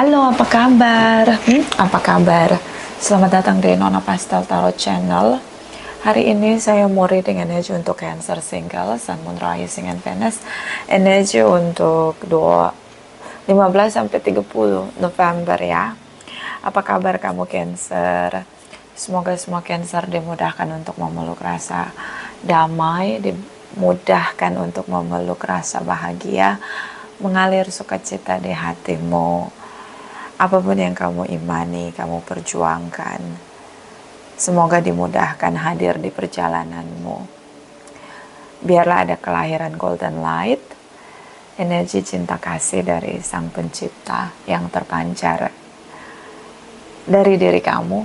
Halo, apa kabar? Apa kabar? Selamat datang di Nona Pastel Tarot Channel. Hari ini saya mau reading energi untuk Cancer Single, Sun, Moon, Rising, and Venus. Energi untuk 15 sampai 30 November ya. Apa kabar kamu Cancer? Semoga semua Cancer dimudahkan untuk memeluk rasa damai, dimudahkan untuk memeluk rasa bahagia, mengalir sukacita di hatimu. Apapun yang kamu imani, kamu perjuangkan, semoga dimudahkan hadir di perjalananmu. Biarlah ada kelahiran Golden Light, energi cinta kasih dari Sang Pencipta yang terpancar dari diri kamu,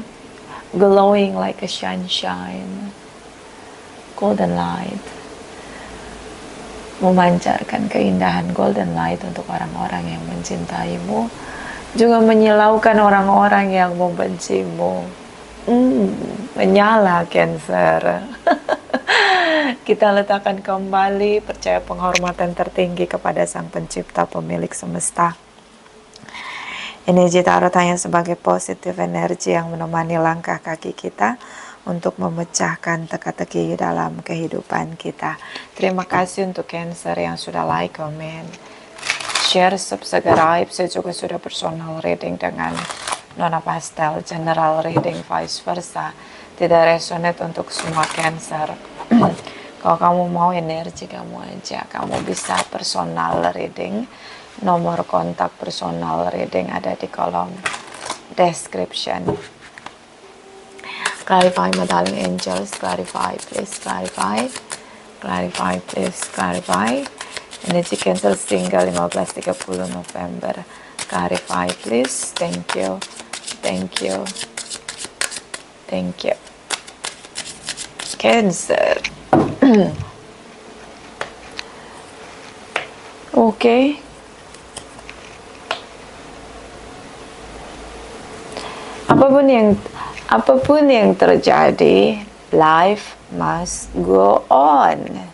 glowing like a sunshine, Golden Light, memancarkan keindahan Golden Light untuk orang-orang yang mencintaimu, juga menyilaukan orang-orang yang membencimu. Menyala Cancer. Kita letakkan kembali percaya penghormatan tertinggi kepada Sang Pencipta pemilik semesta. Energi tarot hanya sebagai positif energi yang menemani langkah kaki kita untuk memecahkan teka-teki dalam kehidupan kita. Terima kasih untuk Cancer yang sudah like, comment, share, subscribe. Saya juga sudah personal reading dengan Nona Pastel, general reading vice versa. Tidak resonate untuk semua Cancer. Kalau kamu mau energi kamu aja, kamu bisa personal reading. Nomor kontak personal reading ada di kolom description. Clarify, my darling angels, clarify, please clarify. Clarify, please clarify. Energi Cancer Single 15-30 November. Clarify please. Thank you. Thank you. Thank you. Cancer. Okay. Apapun yang terjadi, life must go on.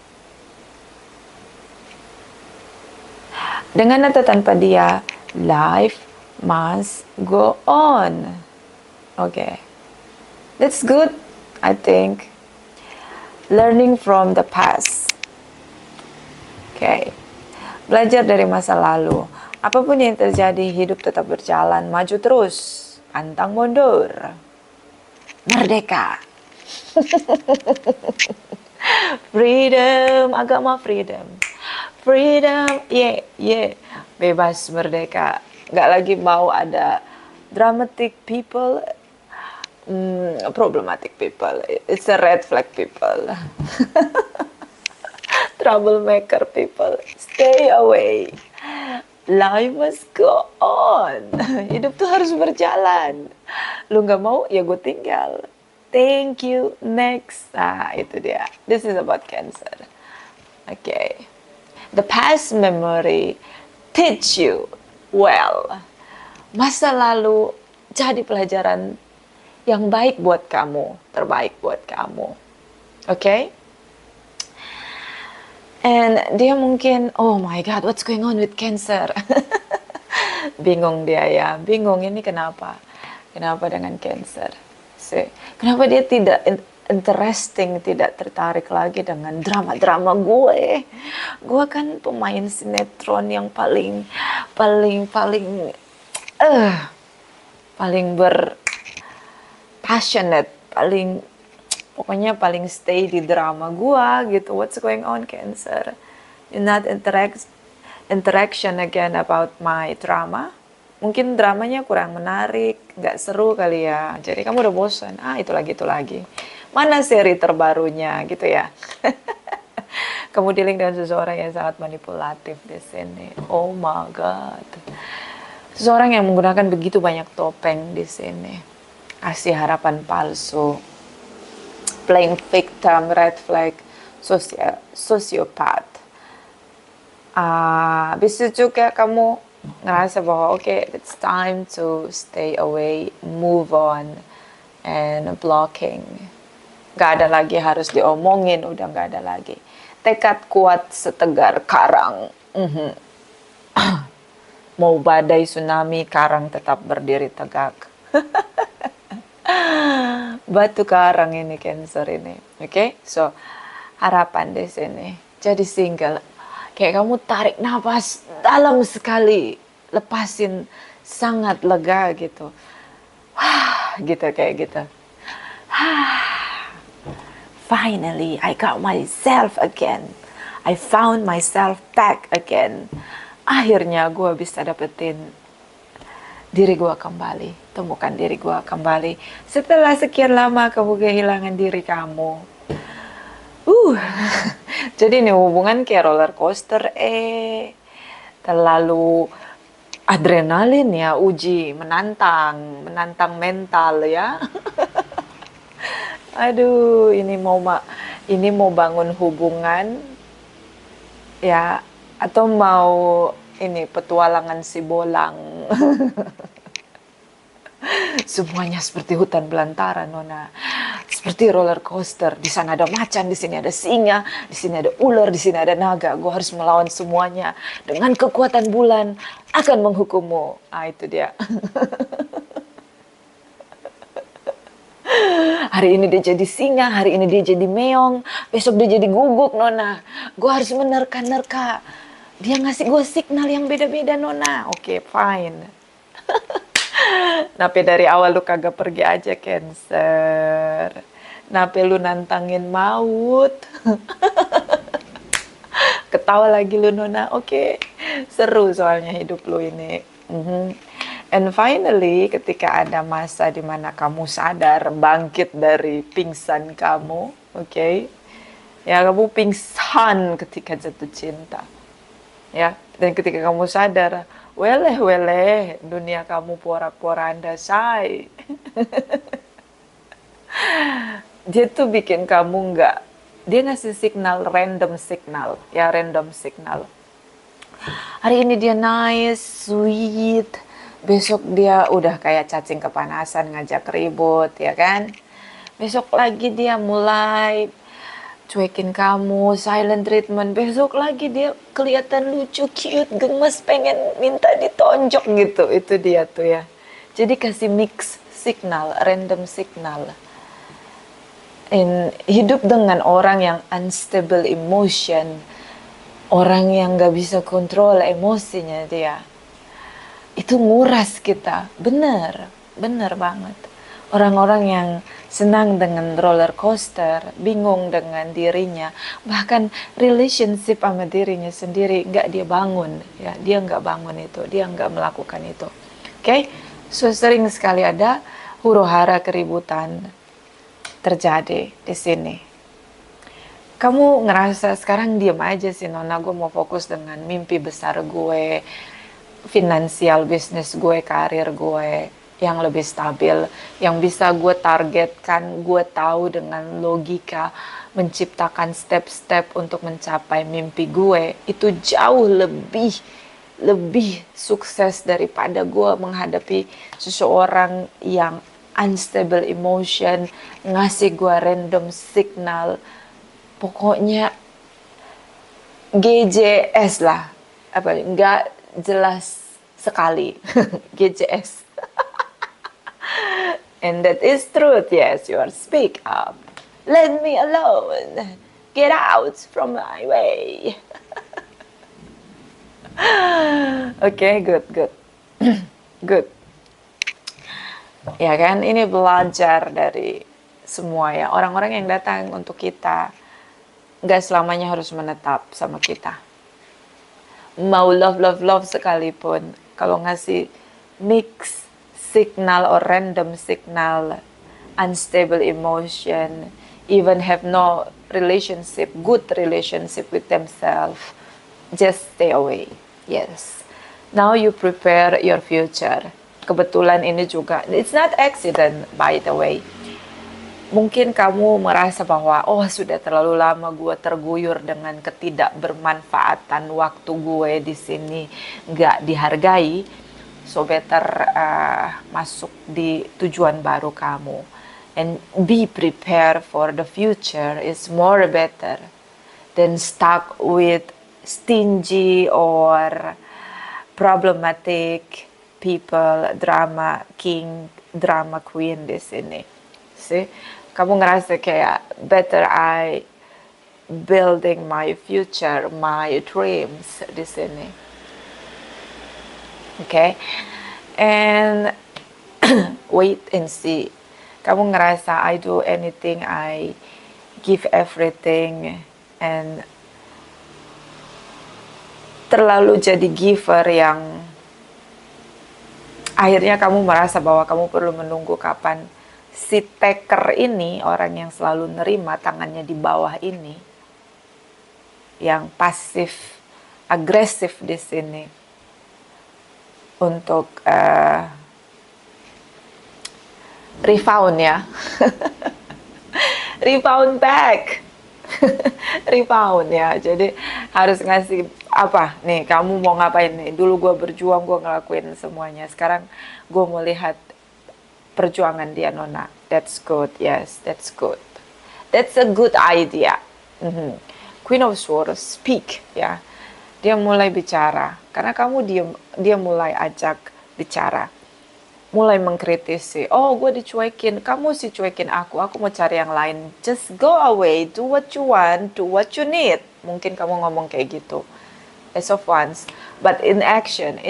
Dengan atau tanpa dia, life must go on. Okay, that's good, I think. Learning from the past. Okay, belajar dari masa lalu. Apapun yang terjadi, hidup tetap berjalan, maju terus, pantang mundur, merdeka. Freedom, agama freedom. Freedom, yeah, bebas, merdeka. Gak lagi mau ada dramatic people, problematic people. It's a red flag people. Troublemaker people. Stay away. Life must go on. Hidup tuh harus berjalan. Lu gak mau, ya gue tinggal. Thank you, next. Nah, itu dia. This is about Cancer. Okay. The past memory teach you well. Masa lalu jadi pelajaran yang baik buat kamu, terbaik buat kamu. Okay? And dia mungkin, oh my God, what's going on with Cancer? Bingung dia ya, bingung ini kenapa? Kenapa dengan Cancer? Kenapa dia tidak interesting, tidak tertarik lagi dengan drama-drama gue. Gue kan pemain sinetron yang paling passionate, pokoknya paling stay di drama gue gitu. What's going on Cancer? You not interaction again about my drama? Mungkin dramanya kurang menarik, nggak seru kali ya. Jadi kamu udah bosan. Itu lagi. Mana seri terbarunya gitu ya? Kamu dealing dengan seseorang yang sangat manipulatif di sini. Oh my God. Seseorang yang menggunakan begitu banyak topeng di sini. Kasih harapan palsu. Playing victim, red flag, sociopath. Bisa juga kamu ngerasa bahwa okay, it's time to stay away, move on, and blocking. Gak ada lagi harus diomongin, udah gak ada lagi. Tekad kuat setegar karang. Mau badai, tsunami, karang tetap berdiri tegak. Batu karang ini Cancer ini. Oke? So, harapan di sini. Jadi single. Kayak kamu tarik nafas dalam sekali. Lepasin sangat lega gitu. Gitu kayak gitu. Finally, I got myself again. I found myself back again. Akhirnya gue bisa dapetin diri gue kembali. Temukan diri gue kembali. Setelah sekian lama kamu kehilangan diri kamu. Jadi ini hubungan kayak roller coaster. Terlalu adrenalin ya, uji, menantang mental ya. Aduh, ini mau bangun hubungan ya, atau mau ini petualangan si bolang. Semuanya seperti hutan belantara, Nona. Seperti roller coaster. Di sana ada macan, di sini ada singa, di sini ada ular, di sini ada naga. Gue harus melawan semuanya. Dengan kekuatan bulan akan menghukummu. Itu dia. Hari ini dia jadi singa, hari ini dia jadi meong, besok dia jadi guguk, Nona. Gue harus menerka-nerka. Dia ngasih gue signal yang beda-beda, Nona. Oke, fine. Nape dari awal lu kagak pergi aja, Cancer. Nape lu nantangin maut. Ketawa lagi lu, Nona. Oke, seru soalnya hidup lu ini. And finally, ketika ada masa di mana kamu sadar, bangkit dari pingsan kamu, ya kamu pingsan ketika jatuh cinta, ya. Dan ketika kamu sadar, weleh, dunia kamu porak-poranda, say. Dia tuh bikin kamu dia ngasih signal, random signal. Hari ini dia nice, sweet. Besok dia udah kayak cacing kepanasan, ngajak ribut, ya kan? Besok lagi dia mulai cuekin kamu, silent treatment. Besok lagi dia kelihatan lucu, cute, gemes, pengen minta ditonjok gitu. Itu dia tuh ya. Jadi kasih mix signal, random signal. Hidup dengan orang yang unstable emotion, orang yang gak bisa kontrol emosinya dia, itu nguras kita. Bener banget. Orang-orang yang senang dengan roller coaster, bingung dengan dirinya, bahkan relationship sama dirinya sendiri nggak dia bangun, ya. Dia nggak bangun itu, dia nggak melakukan itu. So sering sekali ada huru-hara keributan terjadi di sini. Kamu ngerasa sekarang diem aja sih, Nona, gue mau fokus dengan mimpi besar gue, finansial bisnis gue, karir gue yang lebih stabil, yang bisa gue targetkan, gue tahu dengan logika menciptakan step-step untuk mencapai mimpi gue. Itu jauh lebih sukses daripada gue menghadapi seseorang yang unstable emotion, ngasih gue random signal. Pokoknya GJS lah, nggak jelas sekali. GJS. And that is truth. Yes, you are. Speak up. Let me alone. Get out from my way. Good. Good. Ya kan, ini belajar dari semua ya. Orang-orang yang datang untuk kita nggak selamanya harus menetap sama kita. Mau love sekalipun, kalau ngasih mix signal or random signal, unstable emotion, even have no good relationship with themselves, just stay away. Yes. Now you prepare your future. Kebetulan ini juga, it's not accident by the way. Mungkin kamu merasa bahwa, sudah terlalu lama gue terguyur dengan ketidakbermanfaatan waktu gue di sini, nggak dihargai. So better masuk di tujuan baru kamu. And be prepared for the future is more better than stuck with stingy or problematic people, drama king, drama queen di sini. See? Kamu ngerasa kayak better I building my future, my dreams di sini. Okay? And wait and see. Kamu ngerasa I do anything, I give everything, and terlalu jadi giver yang akhirnya kamu merasa bahwa kamu perlu menunggu kapan si taker ini, orang yang selalu nerima tangannya di bawah ini, yang pasif agresif di sini, untuk rebound ya. Rebound back. Rebound ya. Jadi harus ngasih apa nih, kamu mau ngapain nih? Dulu gue berjuang, gue ngelakuin semuanya, sekarang gue mau lihat perjuangan dia, Nona. That's good. Yes, that's good. That's a good idea. Queen of Swords, speak ya. Dia mulai bicara karena kamu dia mulai ajak bicara, mulai mengkritisi. Oh, gue dicuekin, kamu sih cuekin aku mau cari yang lain. Just go away, do what you want, do what you need. Mungkin kamu ngomong kayak gitu as of once, but in action.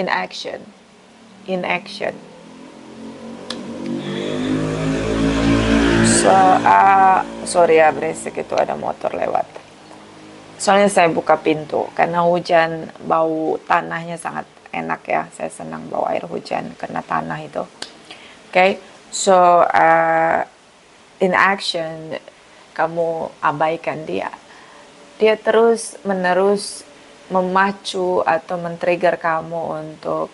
So, sorry ya, berisik, itu ada motor lewat. Soalnya saya buka pintu karena hujan, bau tanahnya sangat enak ya. Saya senang bau air hujan karena tanah itu. Okay, so in action, kamu abaikan dia. Dia terus menerus memacu atau men-trigger kamu untuk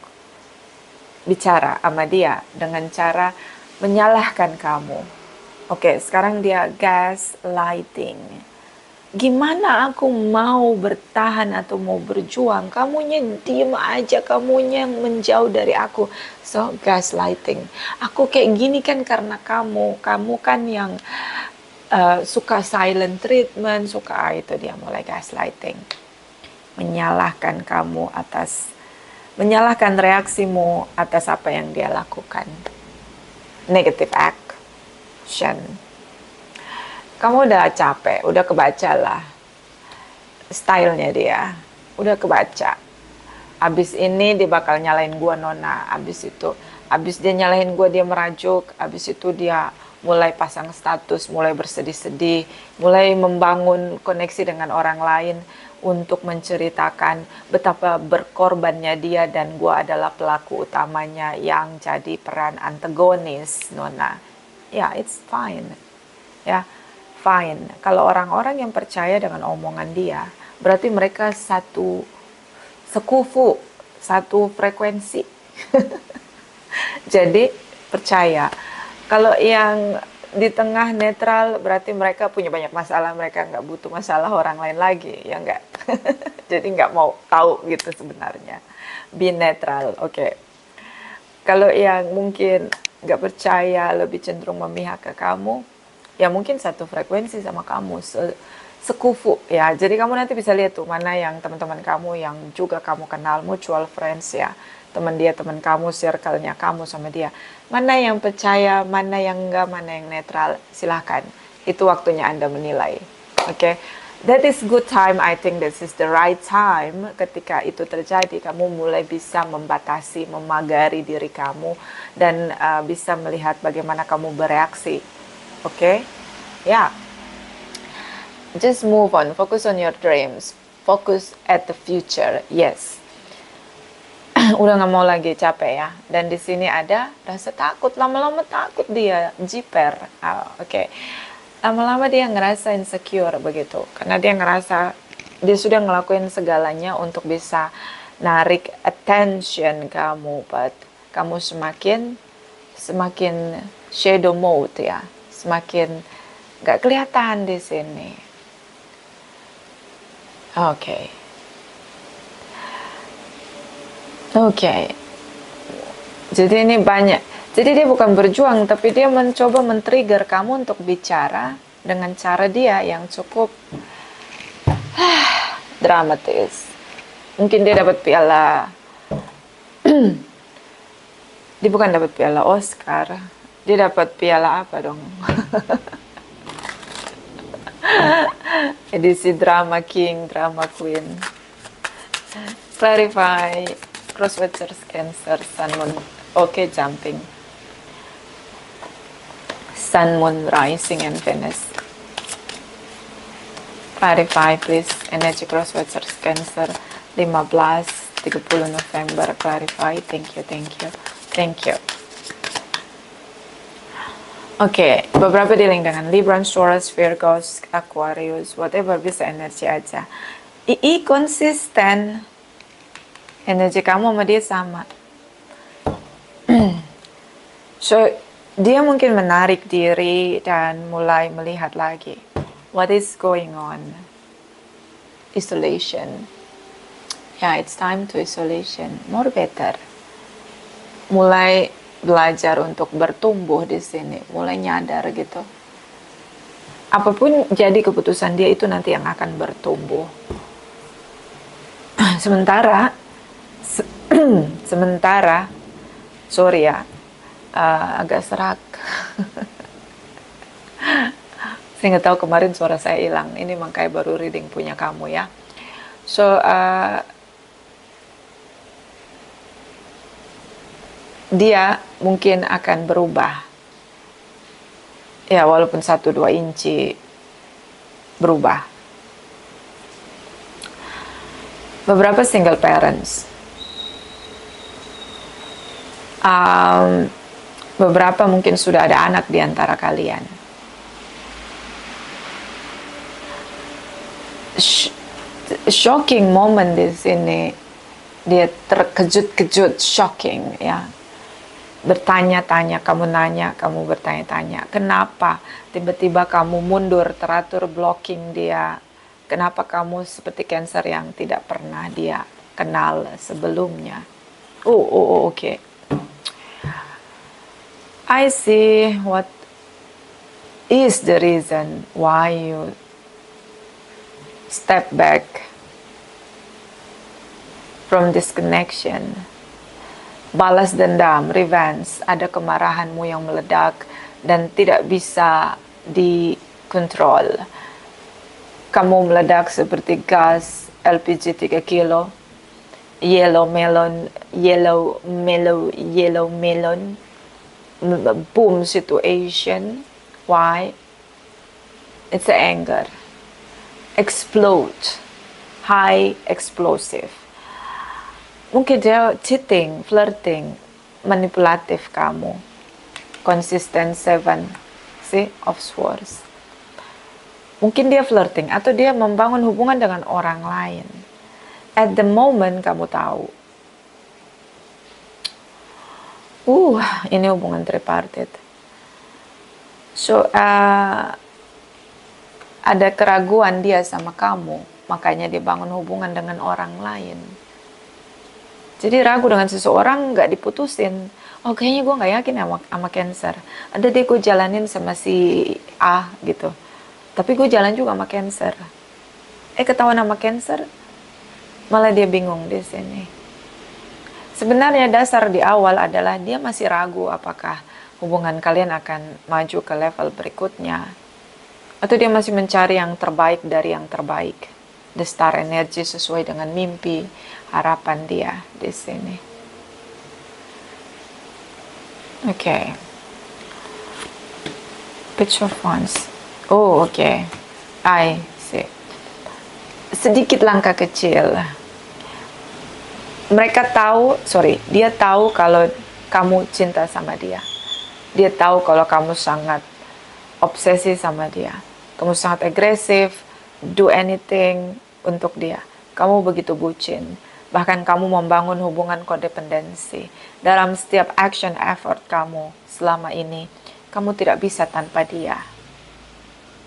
bicara sama dia dengan cara menyalahkan kamu. Oke, sekarang dia gaslighting. Gimana aku mau bertahan atau mau berjuang? Kamunya diem aja, kamunya menjauh dari aku. So, gaslighting. Aku kayak gini kan karena kamu kan yang suka silent treatment, suka itu, dia mulai gaslighting. Menyalahkan kamu menyalahkan reaksimu atas apa yang dia lakukan. Negative action. Kamu udah capek, udah kebaca lah stylenya dia, udah kebaca. Abis ini dia bakal nyalain gua, Nona. Abis dia nyalain gua, dia merajuk. Abis itu dia mulai pasang status, mulai bersedih-sedih, mulai membangun koneksi dengan orang lain untuk menceritakan betapa berkorbannya dia dan gua adalah pelaku utamanya yang jadi peran antagonis, Nona. Ya, it's fine. Ya, fine. Kalau orang-orang yang percaya dengan omongan dia, berarti mereka satu sekufu, satu frekuensi. Jadi percaya. Kalau yang di tengah netral, berarti mereka punya banyak masalah, mereka nggak butuh masalah orang lain lagi, ya nggak? Jadi nggak mau tahu gitu sebenarnya. Be netral, oke. Kalau yang mungkin nggak percaya, lebih cenderung memihak ke kamu, ya mungkin satu frekuensi sama kamu, sekufu ya. Jadi kamu nanti bisa lihat tuh mana yang teman-teman kamu yang juga kamu kenal, mutual friends ya. Teman dia, teman kamu, circle-nya kamu sama dia. Mana yang percaya, mana yang enggak, mana yang netral, silahkan. Itu waktunya Anda menilai. Oke. That is good time, I think this is the right time. Ketika itu terjadi, kamu mulai bisa membatasi, memagari diri kamu, dan bisa melihat bagaimana kamu bereaksi. Oke? Ya. Just move on, focus on your dreams, focus at the future. Yes. Udah nggak mau lagi, capek ya. Dan di sini ada rasa takut, lama-lama takut dia, jiper. Oke. Lama-lama dia ngerasa insecure begitu, karena dia ngerasa dia sudah ngelakuin segalanya untuk bisa narik attention kamu, but kamu semakin shadow mode ya, semakin nggak kelihatan di sini. Oke. Jadi ini banyak. Jadi dia bukan berjuang, tapi dia mencoba men-trigger kamu untuk bicara dengan cara dia yang cukup dramatis. Mungkin dia dapat piala Dia bukan dapat piala Oscar, dia dapat piala apa dong? Edisi drama king, drama queen. Clarify, crosswatchers, Cancer, Sun, Moon. Okay, jumping. Sun, Moon, Rising, and Venus. Clarify, please. Energy crosswatchers, Cancer, 15-30 November. Clarify. Thank you, thank you, thank you. Oke, beberapa dealing dengan Libra, Taurus, Virgo, Aquarius, whatever, bisa energi aja. II konsisten. Energi kamu sama dia sama. So, dia mungkin menarik diri dan mulai melihat lagi. What is going on? Isolation. Yeah, it's time to isolation. More better. Mulai belajar untuk bertumbuh di sini. Mulai nyadar gitu. Apapun jadi keputusan dia itu nanti yang akan bertumbuh. Sementara, sorry ya, agak serak. Saya nggak tahu kemarin suara saya hilang. Ini makanya baru reading punya kamu ya. So, dia mungkin akan berubah. Ya, walaupun 1-2 inci berubah. Beberapa single parents. Beberapa mungkin sudah ada anak di antara kalian. Shocking moment di sini. Dia terkejut-kejut, shocking ya. Bertanya-tanya, kamu nanya, kamu bertanya-tanya. Kenapa tiba-tiba kamu mundur, teratur blocking dia? Kenapa kamu seperti Cancer yang tidak pernah dia kenal sebelumnya? Okay. I see what is the reason why you step back from this connection. Balas dendam, revenge, ada kemarahanmu yang meledak dan tidak bisa dikontrol. Kamu meledak seperti gas LPG 3 kilo, yellow melon, boom situation. Why? It's anger. Explode, high explosive. Mungkin dia cheating, flirting, manipulatif kamu. Consistent 7, see, of swords. Mungkin dia flirting atau dia membangun hubungan dengan orang lain. At the moment kamu tahu. Ini hubungan tripartite. So, ada keraguan dia sama kamu, makanya dia bangun hubungan dengan orang lain. Jadi ragu dengan seseorang, nggak diputusin. Oh, kayaknya gue nggak yakin sama Cancer. Ada deh gue jalanin sama si A gitu. Tapi gue jalan juga sama Cancer. Ketahuan sama Cancer, malah dia bingung di sini. Sebenarnya dasar di awal adalah dia masih ragu apakah hubungan kalian akan maju ke level berikutnya. Atau dia masih mencari yang terbaik dari yang terbaik. The star energy sesuai dengan mimpi, harapan dia di sini. Okay. Page of Wands. Okay. I see. Sedikit langkah kecil. Dia tahu kalau kamu cinta sama dia. Dia tahu kalau kamu sangat obsesi sama dia. Kamu sangat agresif, do anything untuk dia. Kamu begitu bucin. Bahkan kamu membangun hubungan kodependensi. Dalam setiap action effort kamu selama ini, kamu tidak bisa tanpa dia.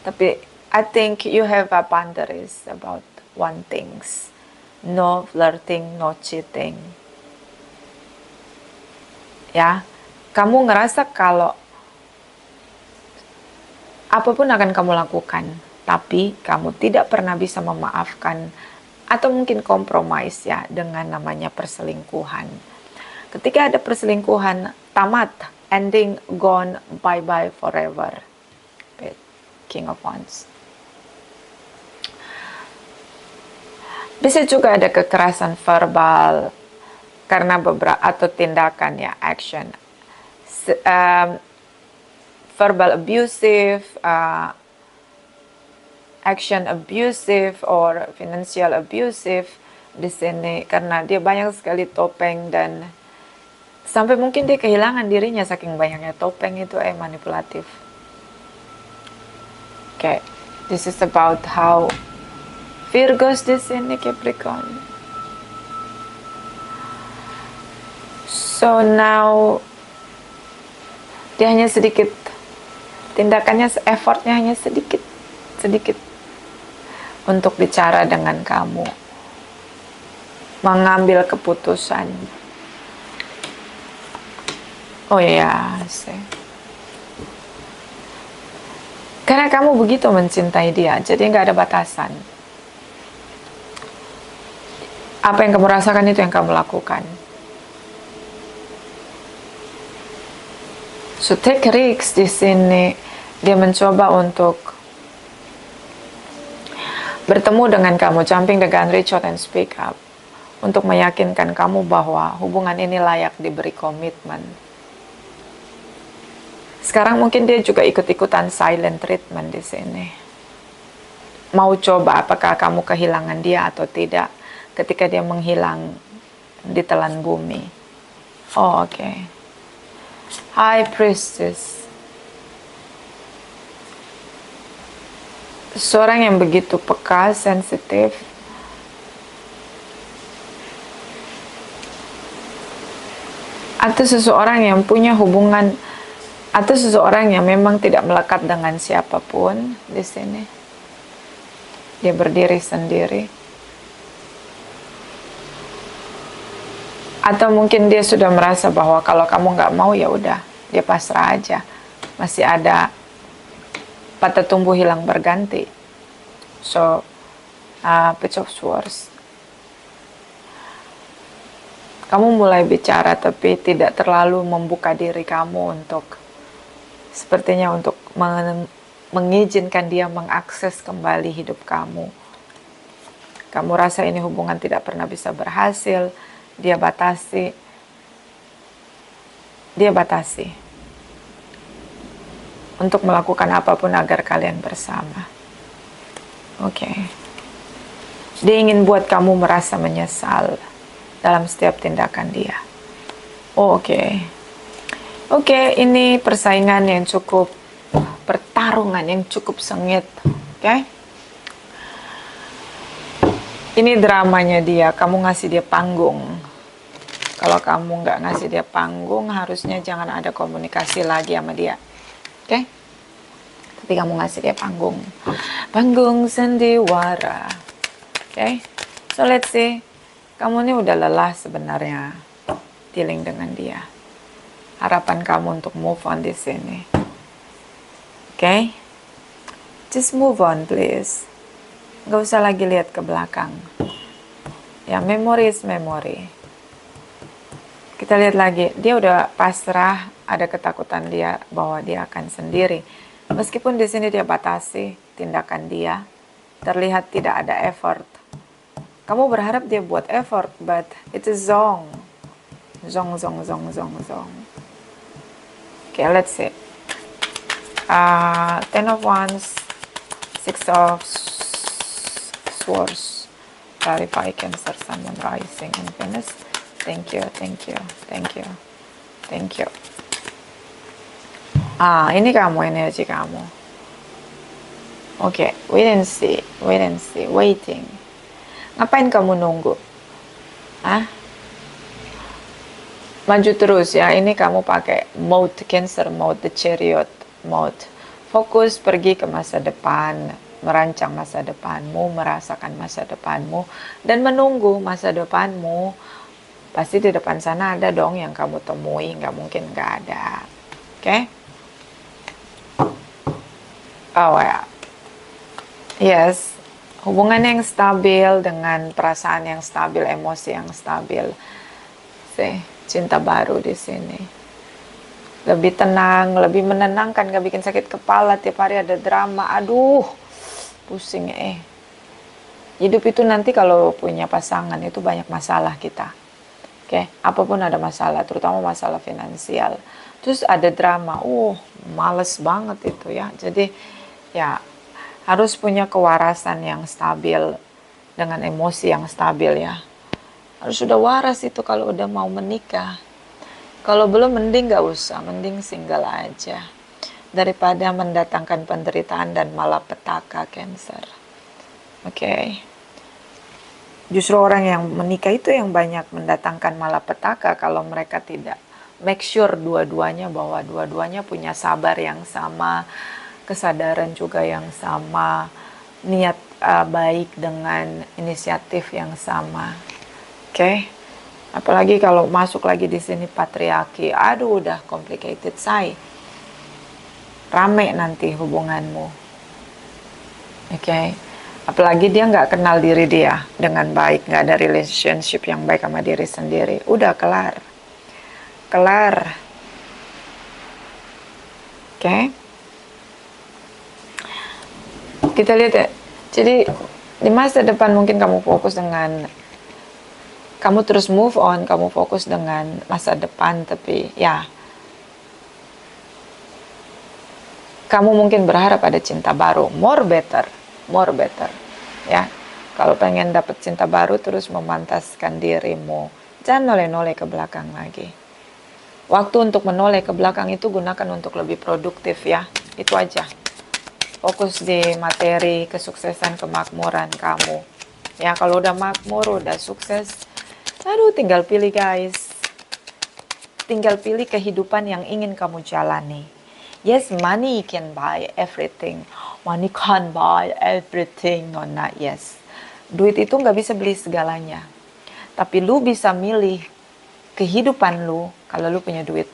Tapi I think you have a boundaries about one things. No flirting, no cheating. Ya, kamu ngerasa kalau apapun akan kamu lakukan, tapi kamu tidak pernah bisa memaafkan atau mungkin kompromis ya dengan namanya perselingkuhan. Ketika ada perselingkuhan, tamat, ending, gone, bye-bye forever. King of Wands. Bisa juga ada kekerasan verbal karena beberapa atau tindakan ya, action. Verbal abusive, action abusive or financial abusive di sini karena dia banyak sekali topeng dan sampai mungkin dia kehilangan dirinya saking banyaknya topeng itu manipulatif. Okay, this is about how Virgos di sini Capricorn. So now dia hanya sedikit tindakannya, effortnya hanya sedikit untuk bicara dengan kamu, mengambil keputusan. Oh ya, karena kamu begitu mencintai dia, jadi nggak ada batasan. Apa yang kamu rasakan itu yang kamu lakukan. So take risks di sini. Dia mencoba untuk bertemu dengan kamu, jumping the gun, reach out and speak up, untuk meyakinkan kamu bahwa hubungan ini layak diberi komitmen. Sekarang mungkin dia juga ikut-ikutan silent treatment di sini. Mau coba apakah kamu kehilangan dia atau tidak ketika dia menghilang di telan bumi. Oh, oke. High Priestess. Seorang yang begitu peka, sensitif. Atau seseorang yang punya hubungan, atau seseorang yang memang tidak melekat dengan siapapun di sini. Dia berdiri sendiri. Atau mungkin dia sudah merasa bahwa kalau kamu nggak mau ya udah, dia pasrah aja. Masih ada patah tumbuh hilang berganti. So, Page of Swords. Kamu mulai bicara tapi tidak terlalu membuka diri kamu untuk, sepertinya untuk mengizinkan dia mengakses kembali hidup kamu. Kamu rasa ini hubungan tidak pernah bisa berhasil. Dia batasi untuk melakukan apapun agar kalian bersama. Oke. Dia ingin buat kamu merasa menyesal dalam setiap tindakan dia. Oh, oke, ini persaingan yang cukup, pertarungan yang cukup sengit. Oke. Ini dramanya dia, kamu ngasih dia panggung. Kalau kamu nggak ngasih dia panggung, harusnya jangan ada komunikasi lagi sama dia. Oke? Tapi kamu ngasih dia panggung. Panggung sandiwara. Oke? So let's see. Kamu ini udah lelah sebenarnya dealing dengan dia. Harapan kamu untuk move on di sini. Oke? Just move on please. Gak usah lagi lihat ke belakang. Ya, memory is memory. Kita lihat lagi, dia udah pasrah, ada ketakutan dia bahwa dia akan sendiri. Meskipun di sini dia batasi tindakan dia, terlihat tidak ada effort. Kamu berharap dia buat effort, but it is zong. Zong. Okay, let's see. Ten of Wands, Six of Swords. Clarify Cancer, Sun, Moon, Rising, and Venus. Thank you. Ini kamu, energi kamu. Oke, wait and see, waiting. Ngapain kamu nunggu? Maju terus ya, ini kamu pakai mode Cancer mode, the Chariot mode. Fokus pergi ke masa depan, merancang masa depanmu, merasakan masa depanmu, dan menunggu masa depanmu. Pasti di depan sana ada dong yang kamu temui, nggak mungkin nggak ada. Oke? Oh ya, yes, hubungan yang stabil dengan perasaan yang stabil, emosi yang stabil. See, cinta baru di sini. Lebih tenang, lebih menenangkan, gak bikin sakit kepala tiap hari ada drama. Aduh, pusing Hidup itu nanti kalau punya pasangan itu banyak masalah kita. Oke, apapun ada masalah, terutama masalah finansial. Terus ada drama, males banget itu ya. Jadi ya harus punya kewarasan yang stabil dengan emosi yang stabil ya. Harus sudah waras itu kalau udah mau menikah. Kalau belum mending gak usah, mending single aja. Daripada mendatangkan penderitaan dan malapetaka Cancer. Oke. Justru orang yang menikah itu yang banyak mendatangkan malapetaka kalau mereka tidak make sure dua-duanya bahwa dua-duanya punya sabar yang sama, kesadaran juga yang sama, niat baik dengan inisiatif yang sama. Oke. Apalagi kalau masuk lagi di sini patriarki, aduh udah complicated rame nanti hubunganmu. Oke. Apalagi dia nggak kenal diri dia dengan baik, nggak ada relationship yang baik sama diri sendiri, udah kelar. Oke. Kita lihat ya. Jadi di masa depan mungkin kamu fokus dengan kamu terus move on, kamu fokus dengan masa depan, tapi ya kamu mungkin berharap ada cinta baru, more better ya. Kalau pengen dapat cinta baru terus memantaskan dirimu, jangan noleh-noleh ke belakang lagi. Waktu untuk menoleh ke belakang itu gunakan untuk lebih produktif ya, itu aja. Fokus di materi, kesuksesan, kemakmuran kamu. Ya kalau udah makmur, udah sukses, aduh tinggal pilih guys. Tinggal pilih kehidupan yang ingin kamu jalani. Yes, money can buy everything. Money can't buy everything or not, yes. Duit itu nggak bisa beli segalanya. Tapi lu bisa milih kehidupan lu kalau lu punya duit.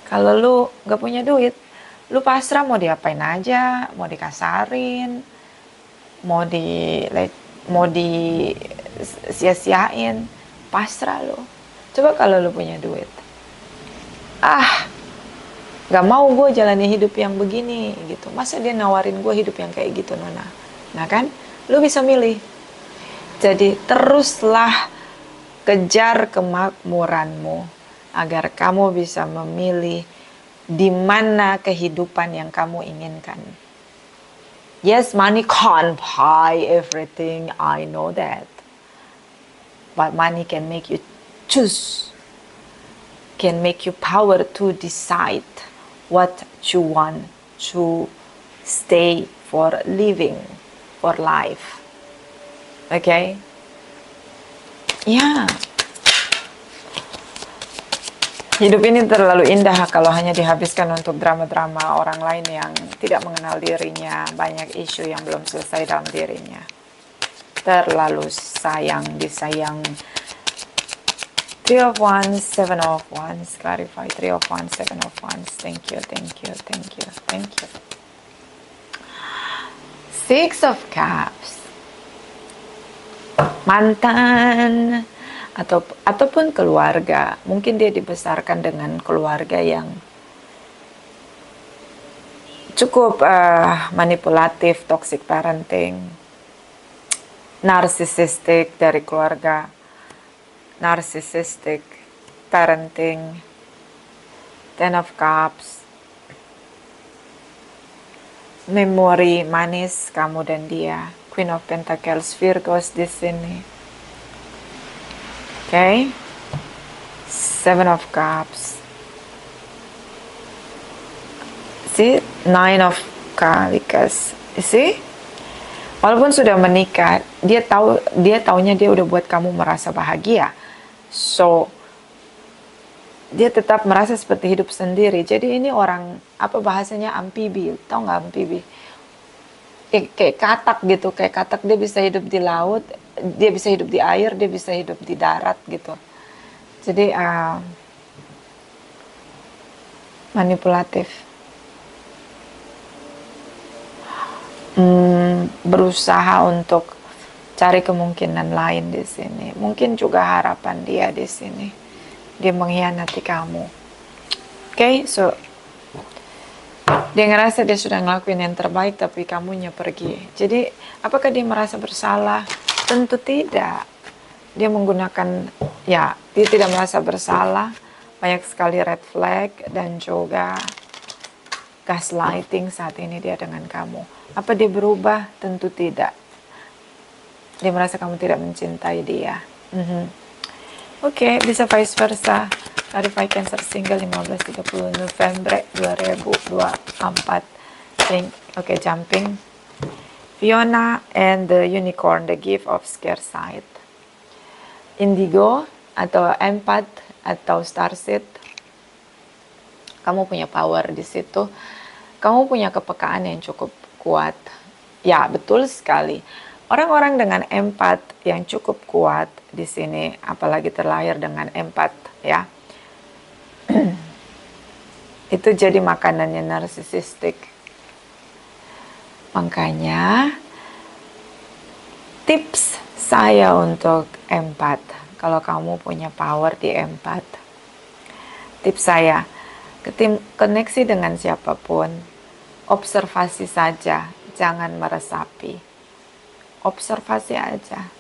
Kalau lu nggak punya duit, lu pasrah mau diapain aja, mau dikasarin, mau di sia-siain, pasrah lu. Coba kalau lu punya duit, gak mau gue jalani hidup yang begini gitu, masa dia nawarin gue hidup yang kayak gitu Nona. Nah kan, lu bisa milih. Jadi teruslah kejar kemakmuranmu agar kamu bisa memilih di mana kehidupan yang kamu inginkan. Yes, money can't buy everything, I know that. But money can make you choose, can make you power to decide what you want to stay for living, for life. Okay? Ya. Hidup ini terlalu indah kalau hanya dihabiskan untuk drama-drama orang lain yang tidak mengenal dirinya, banyak isu yang belum selesai dalam dirinya. Terlalu disayang. 3 of Wands, 7 of Wands, clarify, 3 of Wands, 7 of Wands, thank you. 6 of Cups, mantan, ataupun keluarga, mungkin dia dibesarkan dengan keluarga yang cukup manipulatif, toxic parenting, narsisistik dari keluarga, narcissistic parenting. 10 of Cups, memori manis kamu dan dia. Queen of Pentacles, Virgos di sini. Okay, 7 of Cups. See, 9 of Cups. See, walaupun sudah menikah, dia taunya dia udah buat kamu merasa bahagia. So, dia tetap merasa seperti hidup sendiri. Jadi ini orang, apa bahasanya, amfibi. Tahu nggak amfibi? Kayak katak gitu. Kayak katak, dia bisa hidup di laut, dia bisa hidup di air, dia bisa hidup di darat gitu. Jadi manipulatif. Berusaha untuk cari kemungkinan lain di sini. Mungkin juga harapan dia di sini. Dia mengkhianati kamu. Oke, so dia ngerasa dia sudah ngelakuin yang terbaik tapi kamunya pergi. Jadi apakah dia merasa bersalah? Tentu tidak. Dia menggunakan, ya, dia tidak merasa bersalah. Banyak sekali red flag dan juga gaslighting saat ini dia dengan kamu. Apa dia berubah? Tentu tidak. Dia merasa kamu tidak mencintai dia. Oke, bisa vice versa. Clarify Cancer single 15-30 November 2024. Oke, jumping. Fiona and the Unicorn, the gift of scaresight. Indigo atau empath atau starseed. Kamu punya power di situ. Kamu punya kepekaan yang cukup kuat. Ya, betul sekali. Orang-orang dengan empath yang cukup kuat di sini, apalagi terlahir dengan empath, ya. Itu jadi makanannya narsisistik. Makanya tips saya untuk empath, kalau kamu punya power di empath, tips saya, koneksi dengan siapapun, observasi saja, jangan meresapi. Observasi aja,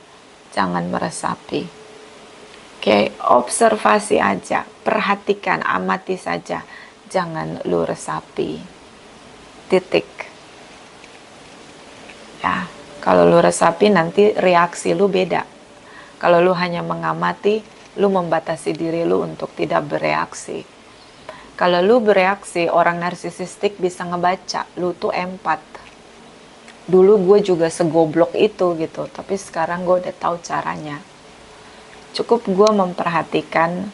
jangan meresapi. Oke, observasi aja, perhatikan, amati saja, jangan lu resapi. Titik. Ya, kalau lu resapi nanti reaksi lu beda. Kalau lu hanya mengamati, lu membatasi diri lu untuk tidak bereaksi. Kalau lu bereaksi, orang narsisistik bisa ngebaca, lu tuh empath. Dulu gue juga segoblok itu gitu, tapi sekarang gue udah tahu caranya. Cukup gue memperhatikan,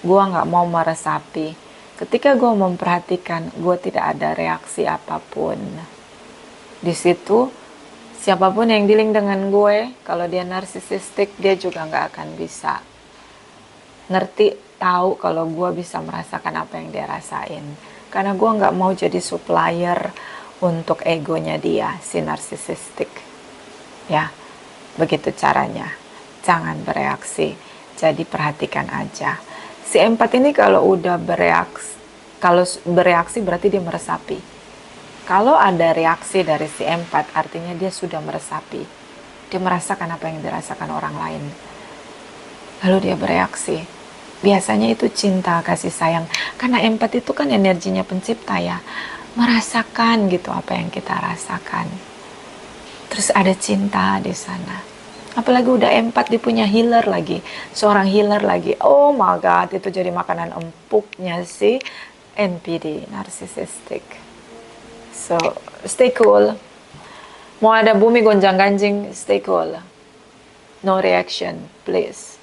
gue gak mau meresapi. Ketika gue memperhatikan, gue tidak ada reaksi apapun. Di situ, siapapun yang dealing dengan gue, kalau dia narsisistik, dia juga gak akan bisa ngerti, tahu kalau gue bisa merasakan apa yang dia rasain. Karena gue gak mau jadi supplier untuk egonya dia, si narsisistik. Ya, begitu caranya. Jangan bereaksi, jadi perhatikan aja. Si empath ini kalau udah bereaksi berarti dia meresapi. Kalau ada reaksi dari si empath, artinya dia sudah meresapi. Dia merasakan apa yang dirasakan orang lain. Lalu dia bereaksi. Biasanya itu cinta, kasih sayang. Karena empath itu kan energinya pencipta ya. Merasakan gitu apa yang kita rasakan. Terus ada cinta di sana. Apalagi udah empath, dia punya healer lagi. Seorang healer lagi. Oh my God, itu jadi makanan empuknya si NPD, narcissistic. So, stay cool. Mau ada bumi gonjang-ganjing, stay cool. No reaction, please.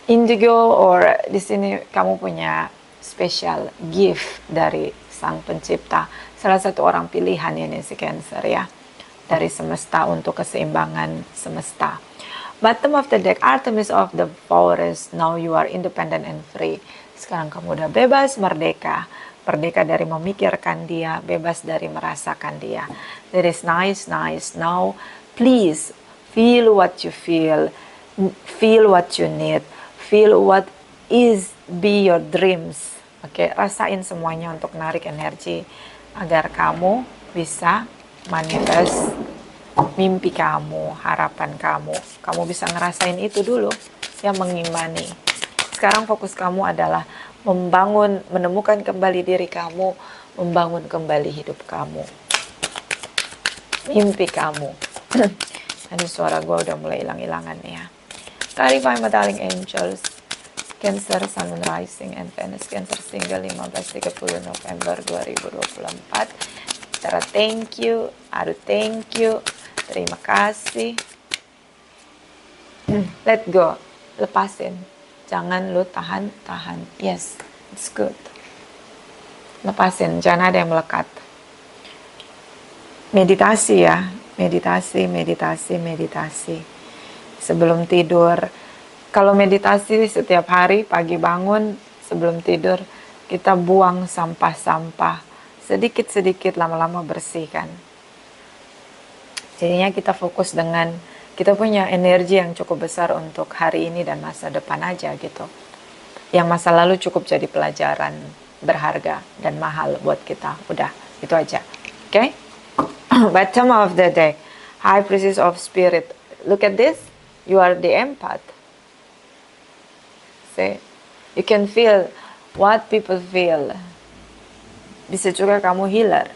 Indigo, or di sini kamu punya special gift dari sang pencipta. Salah satu orang pilihan ini si Cancer ya. Dari semesta untuk keseimbangan semesta. Bottom of the deck, Artemis of the Forest. Now you are independent and free. Sekarang kamu udah bebas, merdeka. Merdeka dari memikirkan dia, bebas dari merasakan dia. That is nice. Now please feel what you feel what you need, feel what is be your dreams. Oke, rasain semuanya untuk narik energi agar kamu bisa manifest mimpi kamu, harapan kamu. Kamu bisa ngerasain itu dulu, ya, mengimani. Sekarang fokus kamu adalah menemukan kembali diri kamu, membangun kembali hidup kamu, mimpi kamu. Aduh, suara gue udah mulai hilang-hilangan ya. Clarify my darling angels. Cancer, Sun, Moon, Rising, and Venus. Cancer single 15-30 November 2024. Cara thank you, aduh thank you, terima kasih. Let go, lepasin. Jangan lu tahan. Yes, it's good. Lepasin, jangan ada yang melekat. Meditasi ya, meditasi. Sebelum tidur, kalau meditasi setiap hari pagi bangun, sebelum tidur kita buang sampah-sampah. Sedikit-sedikit lama-lama bersihkan. Jadinya kita fokus dengan, kita punya energi yang cukup besar untuk hari ini dan masa depan aja gitu. Yang masa lalu cukup jadi pelajaran berharga dan mahal buat kita. Udah, itu aja. Oke? Bottom of the deck. High Priestess of Spirit. Look at this. You are the empath. See? You can feel what people feel. Bisa juga kamu healer.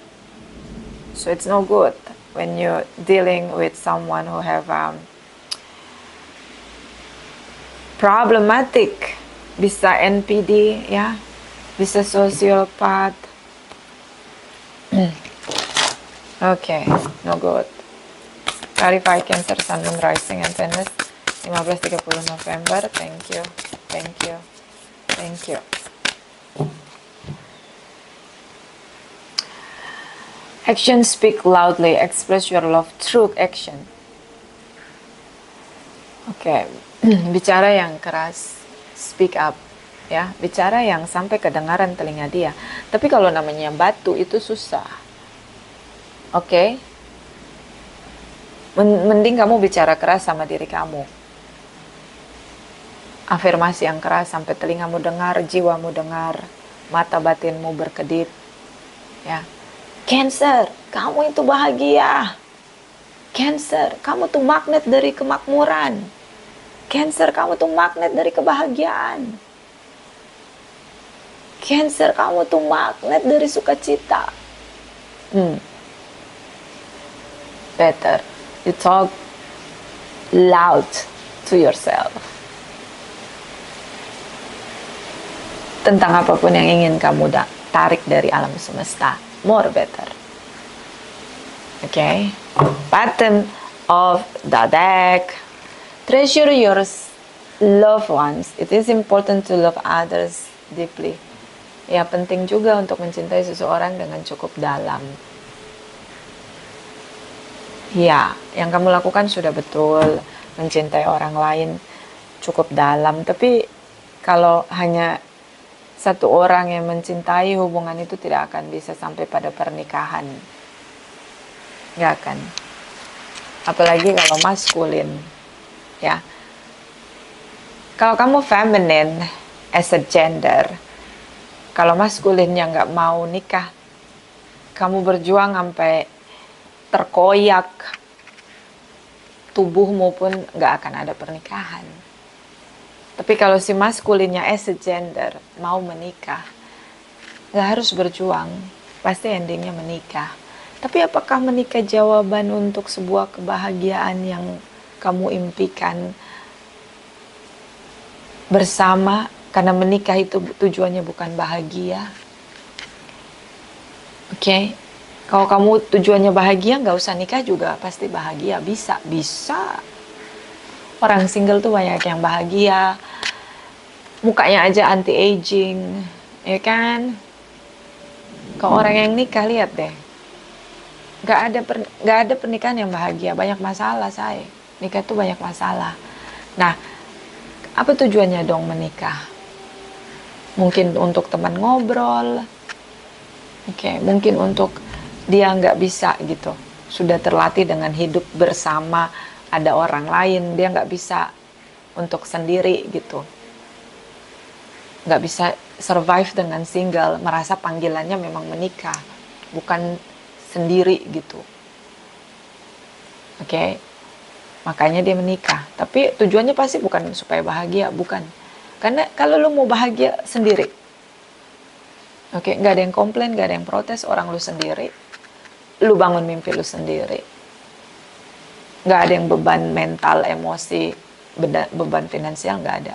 So it's no good when you're dealing with someone who have problematic. Bisa NPD, ya, bisa sosiopat. Okay, no good. Clarify Cancer, Sun, Moon, Rising, and Venus. 15-30 November. Thank you, thank you, thank you. Action speak loudly. Express your love through action. Oke, bicara yang keras. Speak up, ya, bicara yang sampai kedengaran telinga dia. Tapi kalau namanya batu itu susah. Oke, mending kamu bicara keras sama diri kamu. Afirmasi yang keras sampai telingamu dengar, jiwamu dengar, mata batinmu berkedip. Ya, Cancer, kamu itu bahagia. Cancer, kamu tuh magnet dari kemakmuran. Cancer, kamu tuh magnet dari kebahagiaan. Cancer, kamu tuh magnet dari sukacita. Better, you talk loud to yourself. Tentang apapun yang ingin kamu tarik dari alam semesta. More better. Okay? Bottom of the deck. Treasure your loved ones. It is important to love others deeply. Ya, penting juga untuk mencintai seseorang dengan cukup dalam. Ya, yang kamu lakukan sudah betul. Mencintai orang lain cukup dalam. Tapi kalau hanya satu orang yang mencintai, hubungan itu tidak akan bisa sampai pada pernikahan. Nggak akan. Apalagi kalau maskulin. Ya, kalau kamu feminine as a gender, kalau maskulinnya nggak mau nikah, kamu berjuang sampai terkoyak, tubuhmu pun nggak akan ada pernikahan. Tapi kalau si maskulinnya as a gender mau menikah, nggak harus berjuang, pasti endingnya menikah. Tapi apakah menikah jawaban untuk sebuah kebahagiaan yang kamu impikan bersama? Karena menikah itu tujuannya bukan bahagia. Oke, kalau kamu tujuannya bahagia, nggak usah nikah juga pasti bahagia. Bisa. Orang single tuh banyak yang bahagia, mukanya aja anti-aging, ya kan? Kalau orang yang nikah, lihat deh, nggak ada pernikahan yang bahagia, banyak masalah, say. Nikah tuh banyak masalah. Nah, apa tujuannya dong menikah? Mungkin untuk teman ngobrol, mungkin untuk dia nggak bisa gitu, sudah terlatih dengan hidup bersama, ada orang lain, dia nggak bisa untuk sendiri gitu, nggak bisa survive dengan single, merasa panggilannya memang menikah, bukan sendiri gitu. Makanya dia menikah. Tapi tujuannya pasti bukan supaya bahagia, bukan. Karena kalau lu mau bahagia sendiri, nggak ada yang komplain, nggak ada yang protes, orang lu sendiri, lu bangun mimpi lu sendiri, nggak ada yang beban mental, emosi, beban finansial, nggak ada,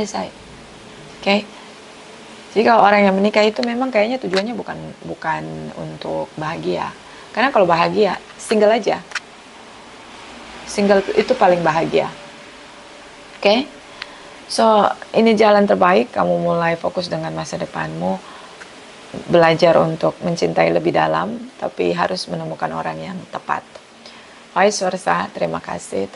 say. Jadi kalau orang yang menikah itu memang kayaknya tujuannya bukan untuk bahagia. Karena kalau bahagia, single aja. Single itu paling bahagia. So ini jalan terbaik. Kamu mulai fokus dengan masa depanmu, belajar untuk mencintai lebih dalam, tapi harus menemukan orang yang tepat. Vice versa. Terima kasih.